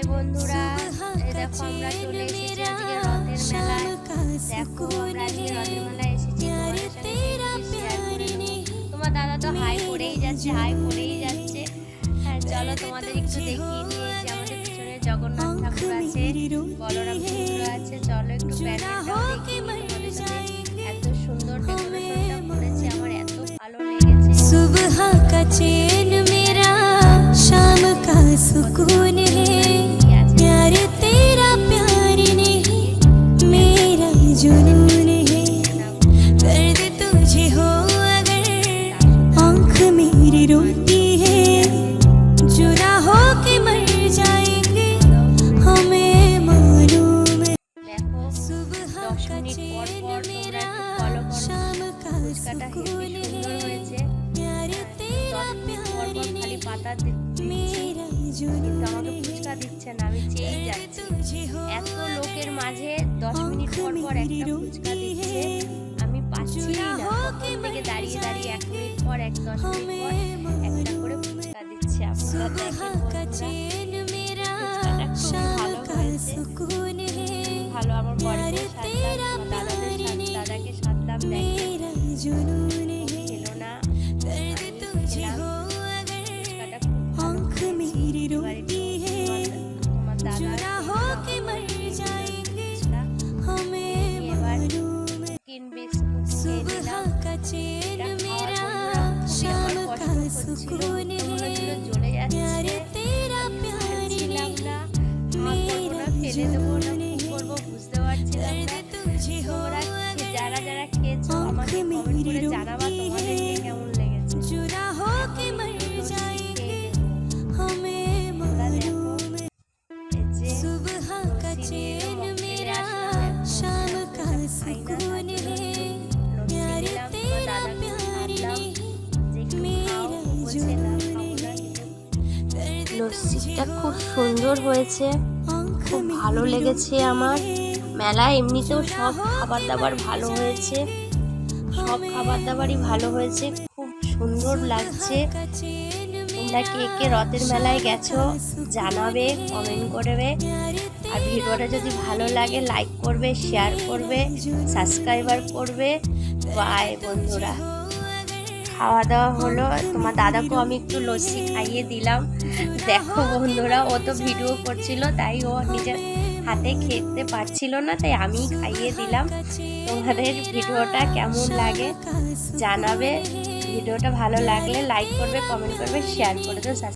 High বন্ধুরা, এই দেখো আমরা চলে এসেছি আজকে রথের মেলায়। দেখো আমরা আজকে রথের মেলায় এসেছি, তোমাদের সাথে শেয়ার করে নেবো। তোমার দাদা তো হাই করেই যাচ্ছে। হ্যাঁ চলো তোমাদের একটু দেখিয়ে নিয়ে, যে আমাদের পিছনে জগন্নাথ ঠাকুর আছে, বলরাম ঠাকুর আছে। চলো একটু প্যান্ডেলটাও দেখিয়ে নিই তোমাদের সাথে। এত সুন্দর ডেকোরেশনটা করেছে, আমার এত ভালো লেগেছে। सुबह का चैन मेरा शाम का सुकून है, प्यार तेरा प्यार नहीं मेरा जुनून है। दर्द तुझे हो अगर आँख मेरी रोती है, जुदा हो के मर जाएंगे हमें मालूम है। দেখো सुबह 10 का মিনিট পর चैन পর তোমরা मेरा একটু ফলো করো। शाम का ফুচকাটা হেবি सुकून সুন্দর है, হয়েছে। प्यार 10 तेरा মিনিট পর प्यार পর খালি পাতা नहीं দিচ্ছি, मेरा কিন্তু जुनून আমাকে ফুচকা দিচ্ছে না, আমি চেয়েই যাচ্ছি। तुझे हो এত লোকের মাঝে 10 মিনিট পর পর একটা ফুচকা দিচ্ছে, আমি পাচ্ছিই না। কখন থেকে দাঁড়িয়ে দাঁড়িয়ে 1 মিনিট পর 10 মিনিট পর একটা করে ফুচকা দিচ্ছে। আপনারা দেখেন বন্ধুরা, ফুচকাটা খুব ভালো হয়েছে, ভালো। আমার বরকে সাধলাম, দাদাকে সাধলাম, দেখেন খেলো না, আমি খেলাম। ফুচকাটা খুব ভালো হয়েছে। এবার একটু তোমার দাদা এবার কিন বিস্কুট খেয়ে নিলাম। এটা খাওয়ার বন্ধুরা খুবই আমার কষ্ট হচ্ছিল, মনে হচ্ছিল জ্বলে যাচ্ছে। পারছিলাম না, করবো না, ফেলে দেবো না, কি করবো বুঝতে পারছিলাম না। তোমরা যারা যারা খেয়েছো আমাকে কমেন্ট করে জানাবা তোমাদেরকে কেমন লেগেছে। তোমরা দেখো, এই যে লস্যি নিয়ে এলো, খেলে আসলাম। এখন খাই না, তার জন্য লস্যি নিলাম। তোমার দাদাকে ভাবলাম যে একটু খাও, বলছে না খাবো না, কিন্তু লস্যিটা খুব সুন্দর হয়েছে, খুব ভালো লেগেছে আমার। মেলায় এমনিতেও সব খাবার দাবার ভালো হয়েছে, সব খাবার দাবারই ভালো হয়েছে, খুব সুন্দর লাগছে। তোমরা কে কে রথের মেলায় গেছো জানাবে, কমেন্ট করবে। আর ভিডিওটা যদি ভালো লাগে লাইক করবে, শেয়ার করবে, সাবস্ক্রাইবার করবে। বাই বন্ধুরা, খাওয়া দাওয়া হলো। তোমার দাদাকেও আমি একটু লস্যি খাইয়ে দিলাম। দেখো বন্ধুরা, ও তো ভিডিও করছিল, তাই ও নিজের হাতে খেতে পারছিল না, তাই আমি খাইয়ে দিলাম। তোমাদের ভিডিওটা কেমন লাগে জানাবে। ভিডিওটা ভালো লাগলে লাইক করবে, কমেন্ট করবে, শেয়ার করে দেবে।